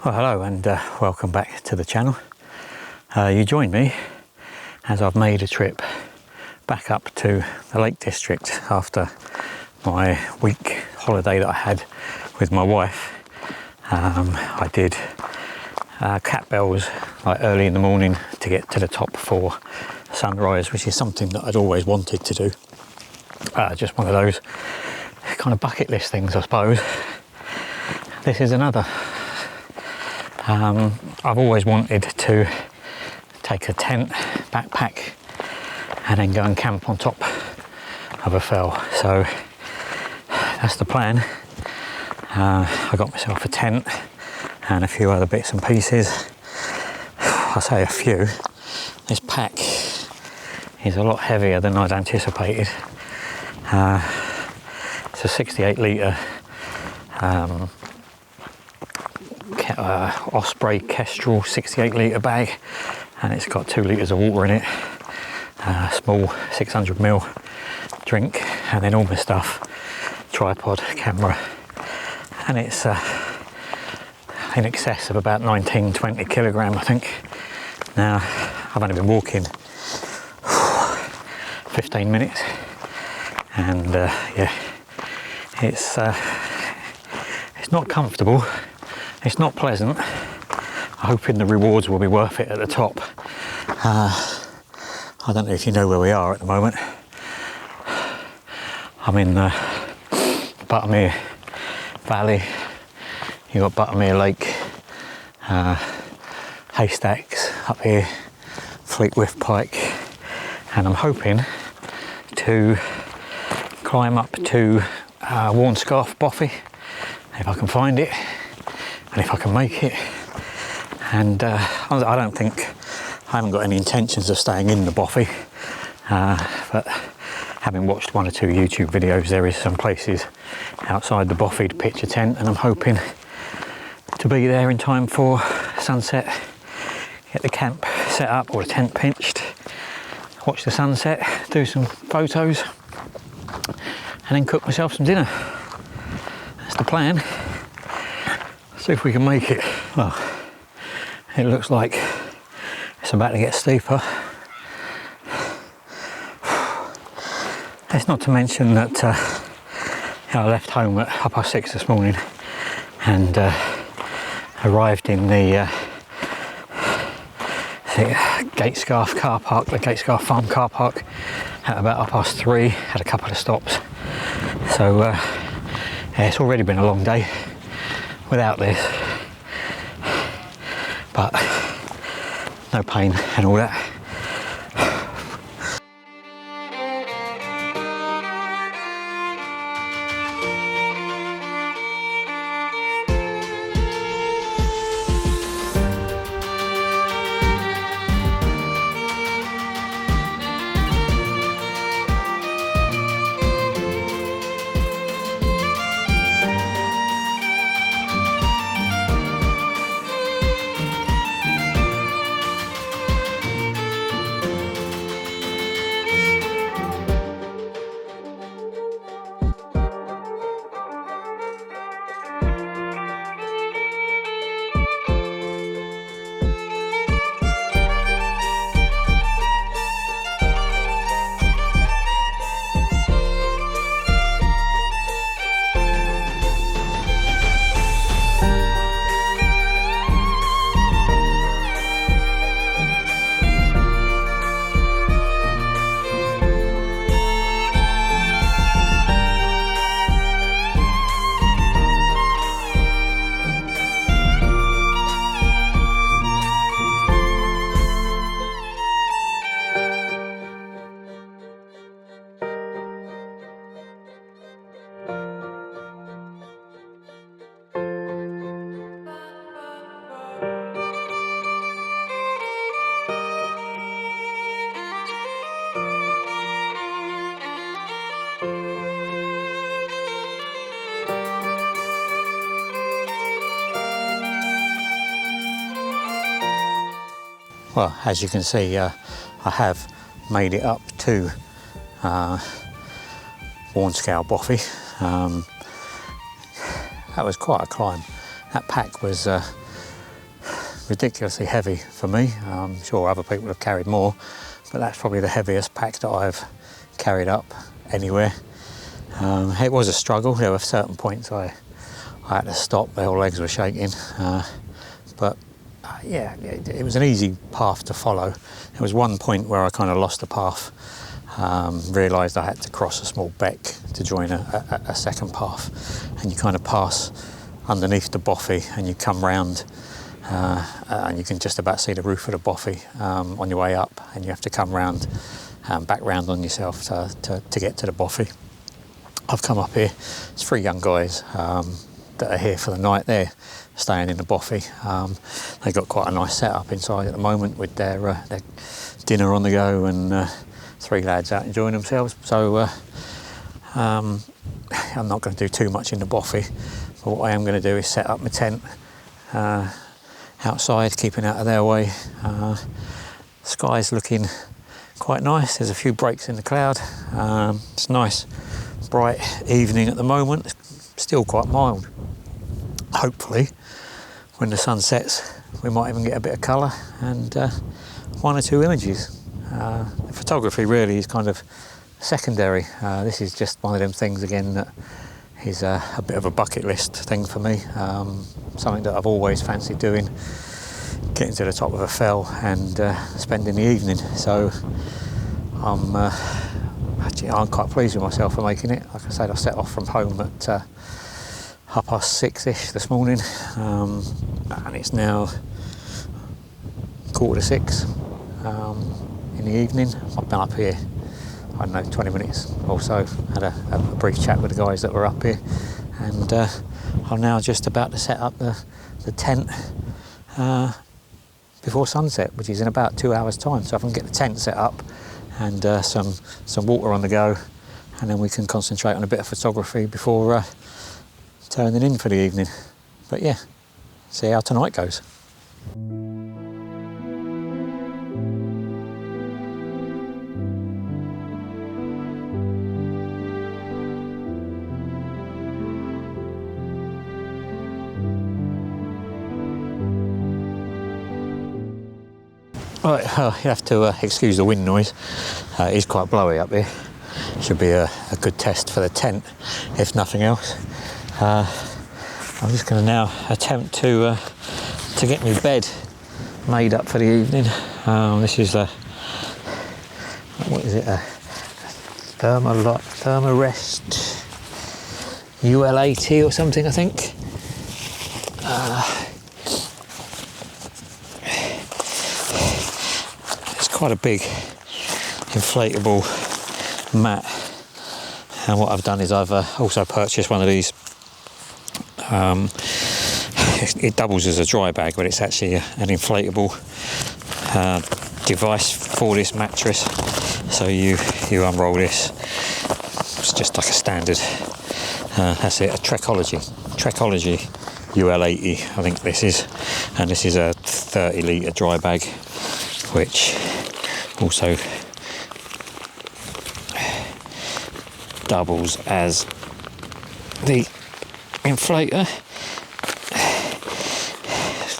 Well, hello and welcome back to the channel. You join me as I've made a trip back up to the Lake District after my week holiday that I had with my wife. I did cat bells like early in the morning to get to the top for sunrise, which is something that I'd always wanted to do. Just one of those kind of bucket list things, I suppose. This is another. I've always wanted to take a tent, backpack, and then go and camp on top of a fell. So that's the plan. I got myself a tent and a few other bits and pieces. I say a few. This pack is a lot heavier than I'd anticipated. It's a 68 litre Osprey Kestral 68 litre bag, and it's got 2 litres of water in it, a small 600ml drink, and then all my stuff, tripod, camera, and it's in excess of about 19-20 kilogram, I think. Now I've only been walking 15 minutes, and yeah, it's not comfortable. It's not pleasant. I'm hoping the rewards will be worth it at the top. I don't know if you know where we are at the moment. I'm in the Buttermere Valley. You've got Buttermere Lake, Haystacks up here, Fleetwithpike, and I'm hoping to climb up to Warnscale Bothy if I can find it. And if I can make it, and I haven't got any intentions of staying in the Bothy, but having watched 1 or 2 YouTube videos, there is some places outside the Bothy to pitch a tent, and I'm hoping to be there in time for sunset, get the camp set up or the tent pitched, watch the sunset, do some photos, and then cook myself some dinner. That's the plan. See if we can make it. Well, it looks like it's about to get steeper. It's not to mention that I left home at 6:30 this morning and arrived in the Gatescarf car park, the Gatescarf farm car park, at about 3:30. Had a couple of stops. So yeah, it's already been a long day without this, but no pain and all that. Well, as you can see, I have made it up to Warnscale Bothy. That was quite a climb. That pack was ridiculously heavy for me. I'm sure other people have carried more, but that's probably the heaviest pack that I've carried up anywhere. It was a struggle. There were certain points I had to stop. My whole legs were shaking, but yeah, it was an easy path to follow. There was one point where I kind of lost the path, realised I had to cross a small beck to join a second path, and you kind of pass underneath the Bothy and you come round, and you can just about see the roof of the Bothy on your way up, and you have to come round, back round on yourself to get to the Bothy. I've come up here, it's 3 young guys that are here for the night. They're staying in the Bothy. They've got quite a nice setup inside at the moment with their dinner on the go, and 3 lads out enjoying themselves. So I'm not going to do too much in the Bothy, but what I am going to do is set up my tent outside, keeping out of their way. Sky's looking quite nice. There's a few breaks in the cloud. It's nice bright evening at the moment. It's still quite mild. Hopefully when the sun sets we might even get a bit of colour and 1 or 2 images. Photography really is kind of secondary. This is just one of them things again that is a bit of a bucket list thing for me. Something that I've always fancied doing, getting to the top of a fell and spending the evening. So I'm quite pleased with myself for making it. Like I said, I set off from home at 6:30ish this morning, and it's now 5:45 in the evening. I've been up here, I don't know, 20 minutes or so, had a brief chat with the guys that were up here, and I'm now just about to set up the tent before sunset, which is in about 2 hours time. So if I can get the tent set up and some water on the go, and then we can concentrate on a bit of photography before turning in for the evening. But yeah, see how tonight goes. Right, you have to excuse the wind noise. It is quite blowy up here. Should be a good test for the tent, if nothing else. I'm just going to now attempt to get my bed made up for the evening. This is what is it? A Thermarest UL80 or something, I think. Quite a big inflatable mat, and what I've done is I've also purchased one of these. It doubles as a dry bag, but it's actually an inflatable device for this mattress. So you unroll this. It's just like a standard. That's it, a Trekology UL80, I think this is, and this is a 30-litre dry bag, which also doubles as the inflator.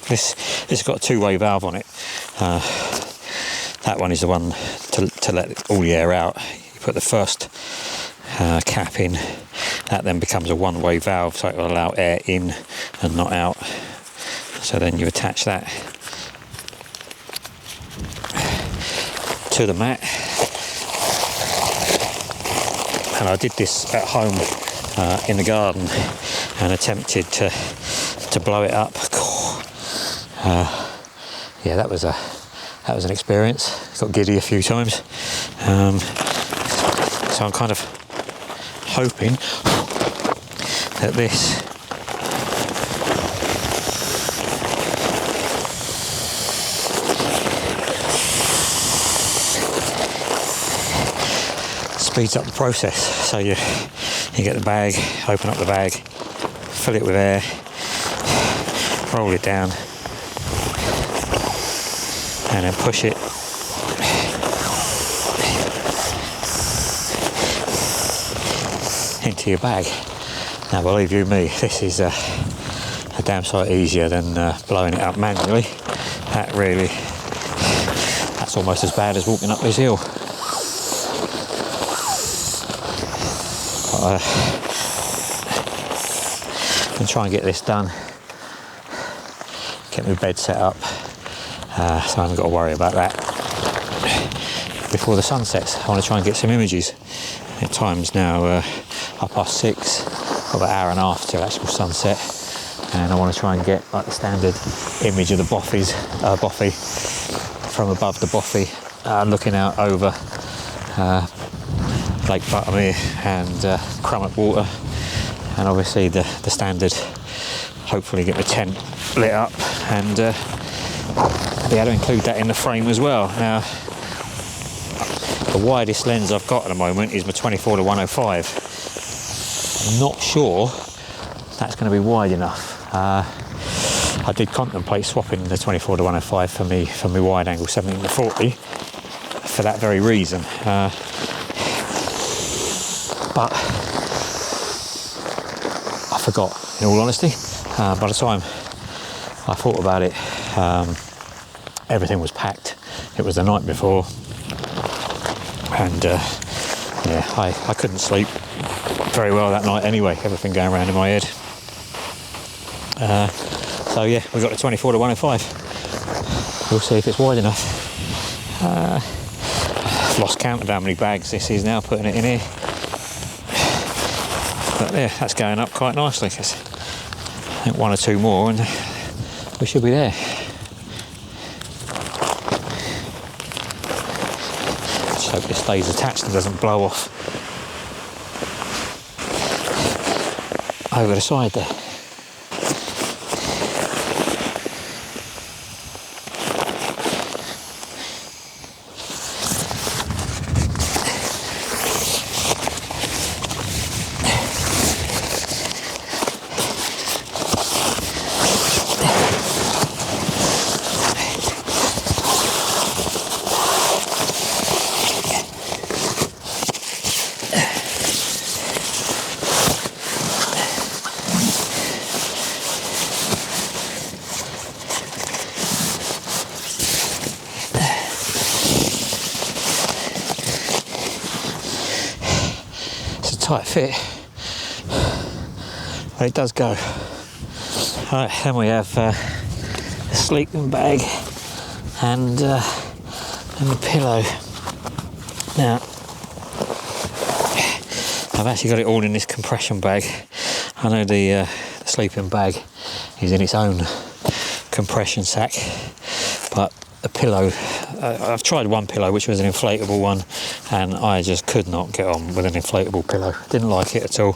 This has got a 2-way valve on it. That one is the one to let all the air out. You put the first cap in, that then becomes a 1-way valve, so it will allow air in and not out. So then you attach that to the mat, and I did this at home in the garden and attempted to blow it up. Yeah, that was an experience. Got giddy a few times. So I'm kind of hoping that this speeds up the process. So you get the bag, open up the bag, fill it with air, roll it down, and then push it into your bag. Now, believe you me, this is a damn sight easier than blowing it up manually. That really, that's almost as bad as walking up this hill. I'm going to try and get this done, get my bed set up, so I haven't got to worry about that before the sun sets. I want to try and get some images. At times now 6:30, got about an hour and a half till actual sunset, and I want to try and get like the standard image of the Bothy from above the Bothy, looking out over Lake Buttermere and Crummock Water, and obviously the standard, hopefully get the tent lit up and be able to include that in the frame as well. Now, the widest lens I've got at the moment is my 24-105. I'm not sure that's going to be wide enough. I did contemplate swapping the 24-105 for me wide angle 17-40 for that very reason. But I forgot, in all honesty. By the time I thought about it, everything was packed. It was the night before, and yeah, I couldn't sleep very well that night anyway, everything going around in my head. So yeah, we've got the 24-105. We'll see if it's wide enough. I've lost count of how many bags this is now, putting it in here. But yeah, that's going up quite nicely. I think one or two more and we should be there. Just hope this stays attached and doesn't blow off over the side there. Tight fit, but it does go. Right, then we have a sleeping bag and the pillow. Now, I've actually got it all in this compression bag. I know the sleeping bag is in its own compression sack, but the pillow, I've tried one pillow which was an inflatable one, and I just could not get on with an inflatable pillow. Didn't like it at all.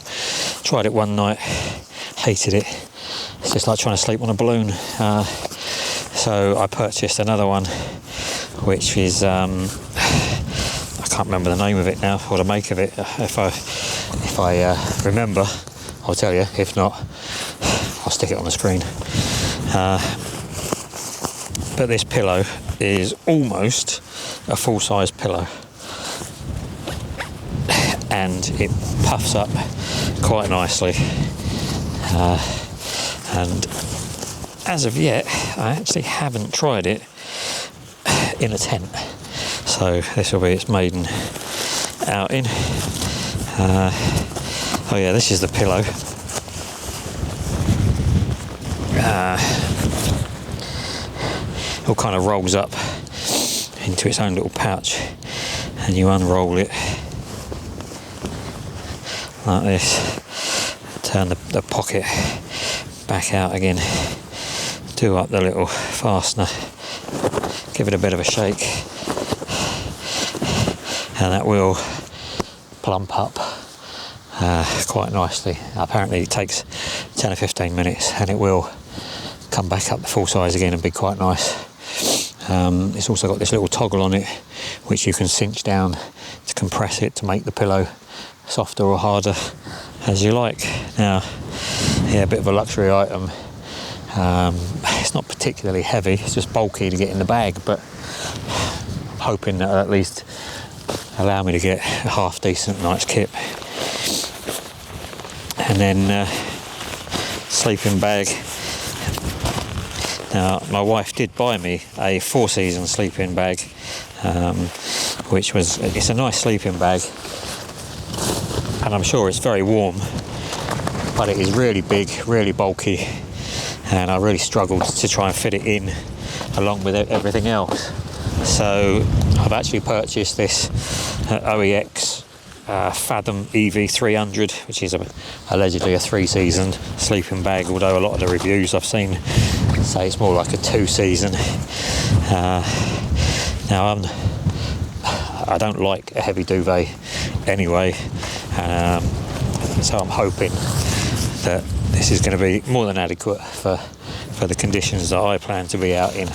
Tried it one night, hated it. It's just like trying to sleep on a balloon. So I purchased another one, which is I can't remember the name of it now, or the make of it. If I remember, I'll tell you. If not, I'll stick it on the screen. But this pillow is almost a full-size pillow, and it puffs up quite nicely. And as of yet, I actually haven't tried it in a tent. So this will be its maiden outing. Oh yeah, this is the pillow. It all kind of rolls up into its own little pouch, and you unroll it like this, turn the pocket back out again, do up the little fastener, give it a bit of a shake, and that will plump up quite nicely. Apparently it takes 10 or 15 minutes and it will come back up the full size again and be quite nice. It's also got this little toggle on it which you can cinch down to compress it to make the pillow softer or harder as you like. Now, yeah, a bit of a luxury item. It's not particularly heavy, it's just bulky to get in the bag, but I'm hoping that at least allow me to get a half decent night's kip. And then sleeping bag. Now, my wife did buy me a 4-season sleeping bag, it's a nice sleeping bag, and I'm sure it's very warm, but it is really big, really bulky, and I really struggled to try and fit it in along with everything else. So I've actually purchased this OEX Fathom EV300, which is allegedly a 3-season sleeping bag, although a lot of the reviews I've seen say it's more like a 2-season. Now I don't like a heavy duvet anyway, so I'm hoping that this is going to be more than adequate for the conditions that I plan to be out in.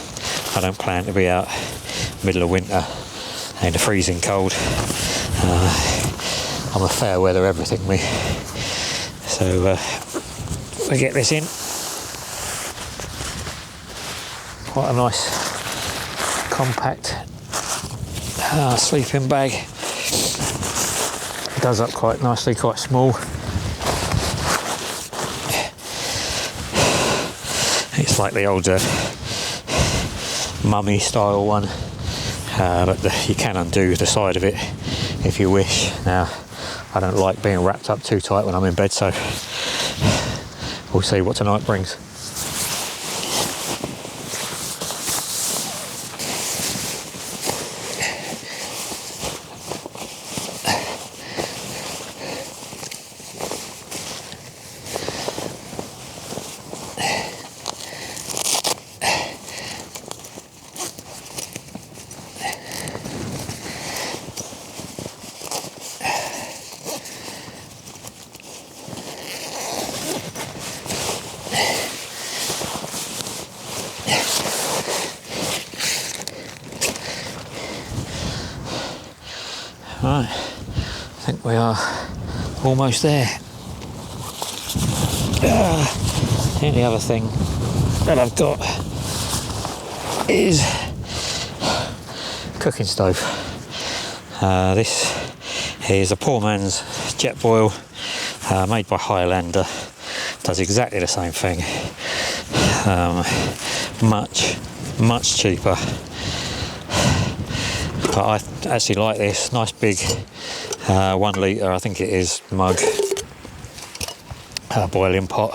I don't plan to be out middle of winter in the freezing cold. I'm a fair weather everything, me. So we get this in. Quite a nice compact sleeping bag. It does up quite nicely, quite small. It's like the old mummy style one, but you can undo the side of it if you wish. Now, I don't like being wrapped up too tight when I'm in bed, so we'll see what tonight brings. Right, I think we are almost there. The only other thing that I've got is cooking stove. This is a poor man's jet boil, made by Highlander. Does exactly the same thing. Much cheaper. But I actually like this nice big 1 litre, I think it is, mug boiling pot.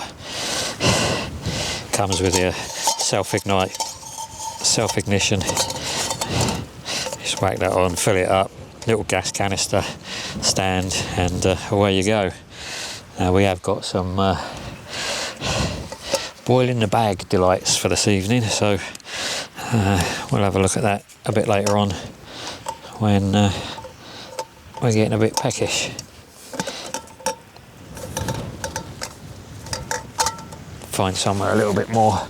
Comes with your self-ignition. Just whack that on, fill it up, little gas canister stand, and away you go. We have got some boil in the bag delights for this evening, so we'll have a look at that a bit later on when we're getting a bit peckish. Find somewhere a little bit more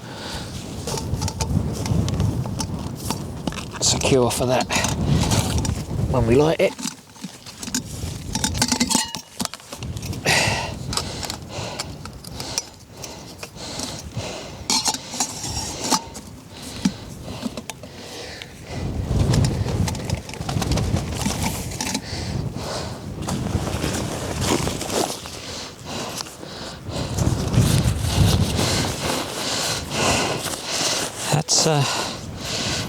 secure for that when we light it.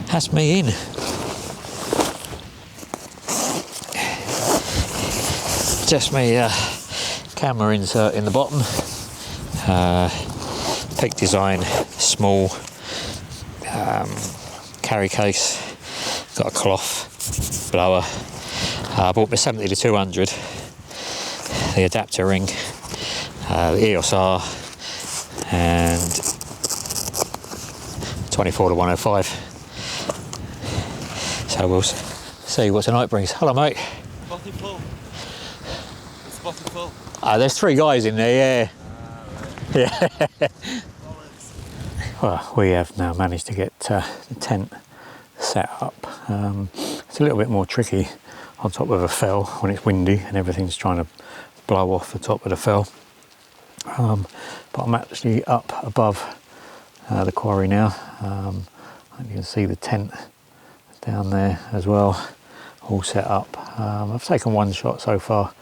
That's me in. Just my camera insert in the bottom. Peak Design, small carry case. Got a cloth blower. I bought my 70 to 200. The adapter ring, the EOS R, and 24 to 105. So we'll see what tonight brings. Hello, mate. Bothy full. It's bothy full. There's 3 guys in there, yeah. Yeah. Well, we have now managed to get the tent set up. It's a little bit more tricky on top of a fell when it's windy and everything's trying to blow off the top of the fell. But I'm actually up above the quarry now. And you can see the tent down there as well, all set up. I've taken 1 shot so far,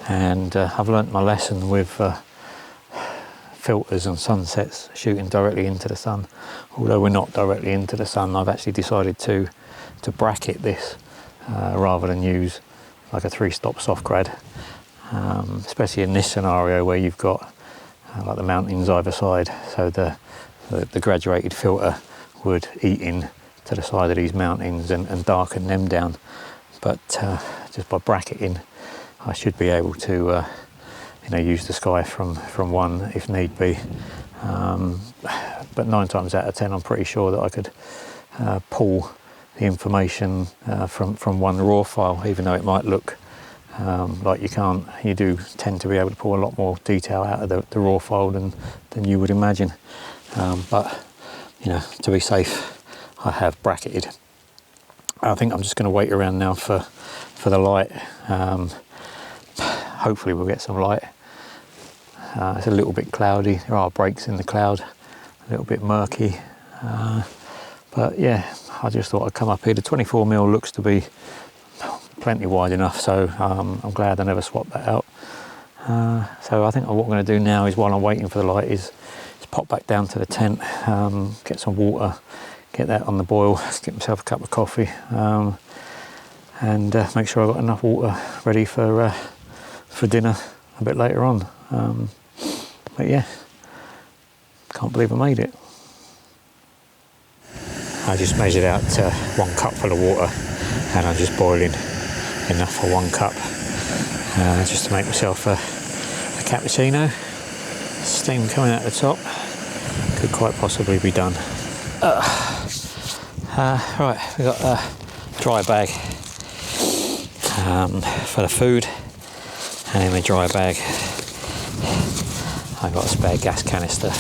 and I've learnt my lesson with filters and sunsets shooting directly into the sun. Although we're not directly into the sun, I've actually decided to bracket this rather than use like a 3-stop soft grad, especially in this scenario where you've got like the mountains either side, so the graduated filter would eat in to the side of these mountains and darken them down. But just by bracketing, I should be able to use the sky from one if need be. But 9 times out of 10, I'm pretty sure that I could pull the information from one raw file, even though it might look like you can't. You do tend to be able to pull a lot more detail out of the raw file than you would imagine. But to be safe, I have bracketed. I think I'm just going to wait around now for the light. Hopefully we'll get some light. It's a little bit cloudy. There are breaks in the cloud, a little bit murky. But yeah, I just thought I'd come up here. The 24mm looks to be plenty wide enough, so I'm glad I never swapped that out. So I think what I'm going to do now is, while I'm waiting for the light, is pop back down to the tent, get some water, get that on the boil, get myself a cup of coffee, and make sure I've got enough water ready for dinner a bit later on. But yeah, can't believe I made it. I just measured out 1 cup full of water, and I'm just boiling enough for 1 cup, just to make myself a cappuccino. Steam coming out the top, could quite possibly be done. Right, we've got a dry bag for the food, and in my dry bag I've got a spare gas canister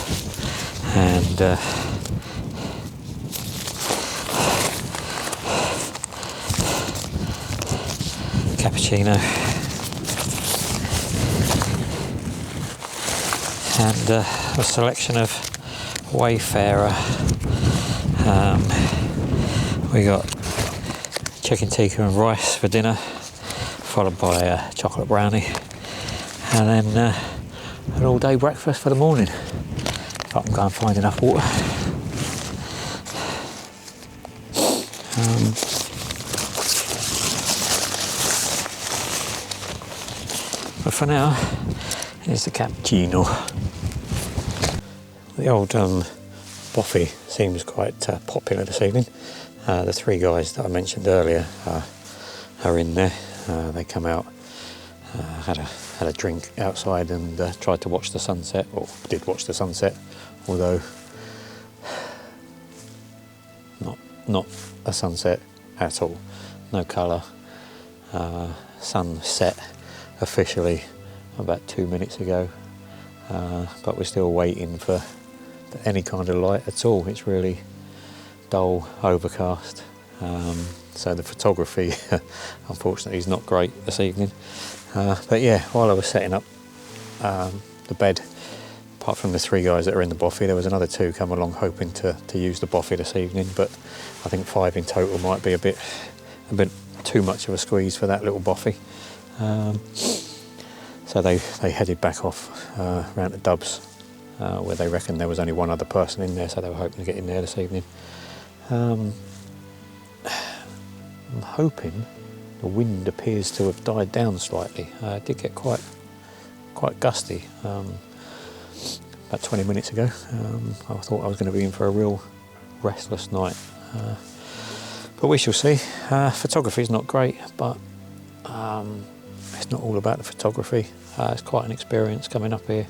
and cappuccino and a selection of Wayfarer. We got chicken tikka and rice for dinner, followed by a chocolate brownie, and then an all-day breakfast for the morning. If I can go and find enough water. But for now, here's the cappuccino. The old Bothy seems quite popular this evening. The 3 guys that I mentioned earlier are in there. They come out, had a drink outside, and tried to watch the sunset, or did watch the sunset, although not a sunset at all. No colour. Sun set officially about 2 minutes ago, but we're still waiting for any kind of light at all. It's really dull, overcast, so the photography unfortunately is not great this evening. But yeah, while I was setting up the bed, apart from the 3 guys that are in the Bothy, there was another 2 come along hoping to use the Bothy this evening, but I think 5 in total might be a bit too much of a squeeze for that little Bothy. So they headed back off round to Dubs, where they reckoned there was only 1 other person in there, so they were hoping to get in there this evening. I'm hoping the wind appears to have died down slightly. It did get quite gusty about 20 minutes ago. I thought I was going to be in for a real restless night, but we shall see. Photography is not great, but it's not all about the photography. It's quite an experience coming up here,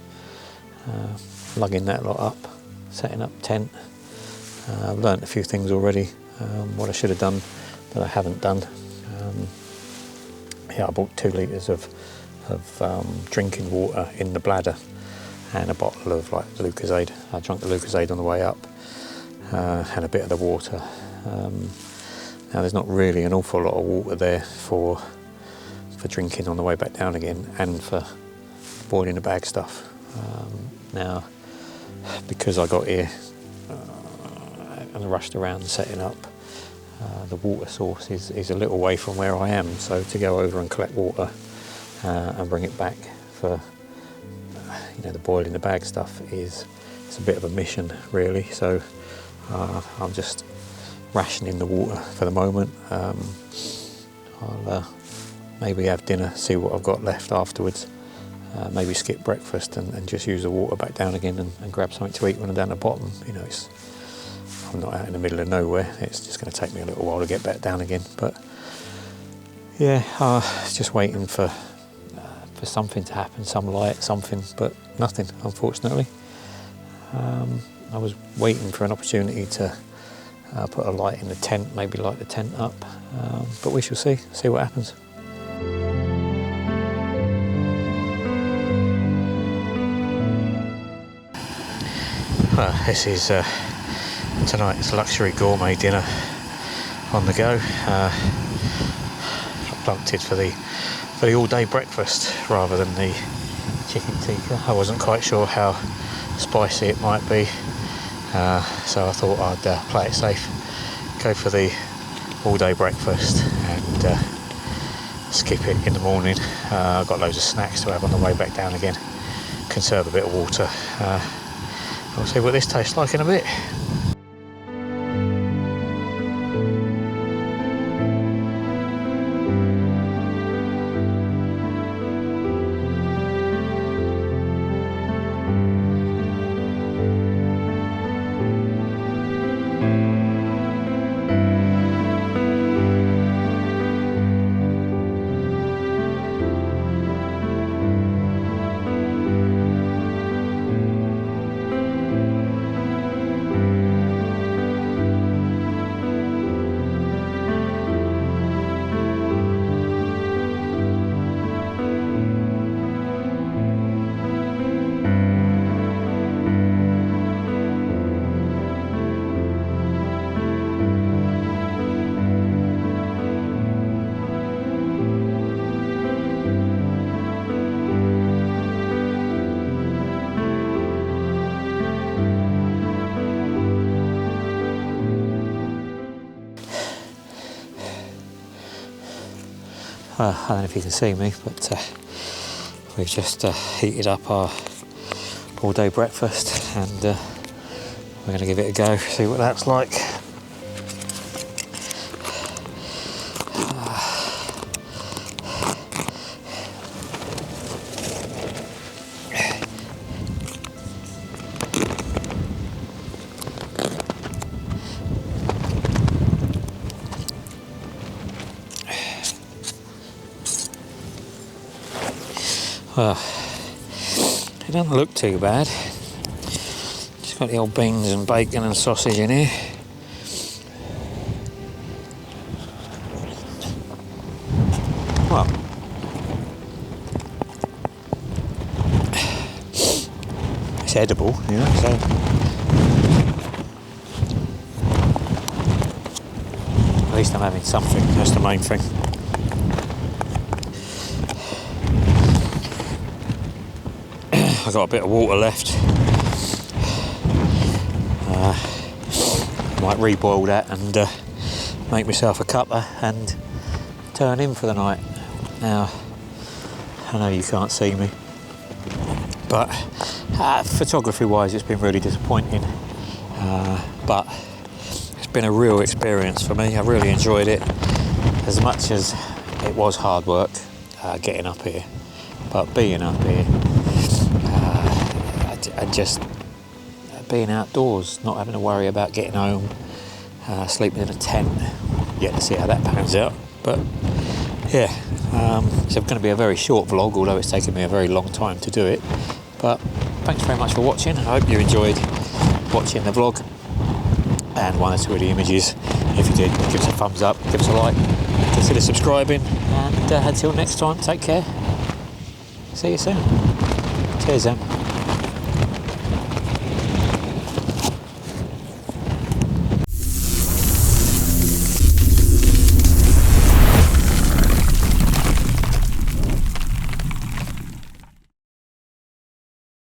lugging that lot up, setting up tent. I've learnt a few things already, what I should have done that I haven't done. Yeah, I bought 2 litres of drinking water in the bladder and a bottle of like Lucozade. I drank the Lucozade on the way up, and a bit of the water. Now there's not really an awful lot of water there for drinking on the way back down again, and for boiling the bag stuff. Now, because I got here and rushed around setting up, the water source is a little way from where I am, so to go over and collect water and bring it back for you know, the boil in the bag stuff it's a bit of a mission really. So I'm just rationing the water for the moment. I'll maybe have dinner, see what I've got left afterwards. Maybe skip breakfast and just use the water back down again and grab something to eat when I'm down the bottom. You know, I'm not out in the middle of nowhere. It's just going to take me a little while to get back down again. But yeah, just waiting for something to happen, some light, something, but nothing, unfortunately. I was waiting for an opportunity to put a light in the tent, maybe light the tent up, but we shall see what happens. This is tonight's luxury gourmet dinner on the go. I opted for the all-day breakfast rather than the chicken tikka. I wasn't quite sure how spicy it might be, so I thought I'd play it safe, go for the all-day breakfast and skip it in the morning. I've got loads of snacks to have on the way back down again, conserve a bit of water. We'll see what this tastes like in a bit. I don't know if you can see me, but we've just heated up our all-day breakfast and we're going to give it a go, see what that's like. Well, it doesn't look too bad. Just got the old beans and bacon and sausage in here. Well, it's edible, you know, so at least I'm having something, that's the main thing. I've got a bit of water left. Might reboil that and make myself a cuppa and turn in for the night. Now, I know you can't see me, but photography wise it's been really disappointing, but it's been a real experience for me. I really enjoyed it, as much as it was hard work getting up here, but being up here and just being outdoors, not having to worry about getting home, sleeping in a tent, yet to see how that pans out. But yeah, it's going to be a very short vlog, although it's taken me a very long time to do it. But thanks very much for watching. I hope you enjoyed watching the vlog and one or two of the images. If you did, give us a thumbs up, give us a like, consider subscribing, and until next time, take care. See you soon. Cheers then.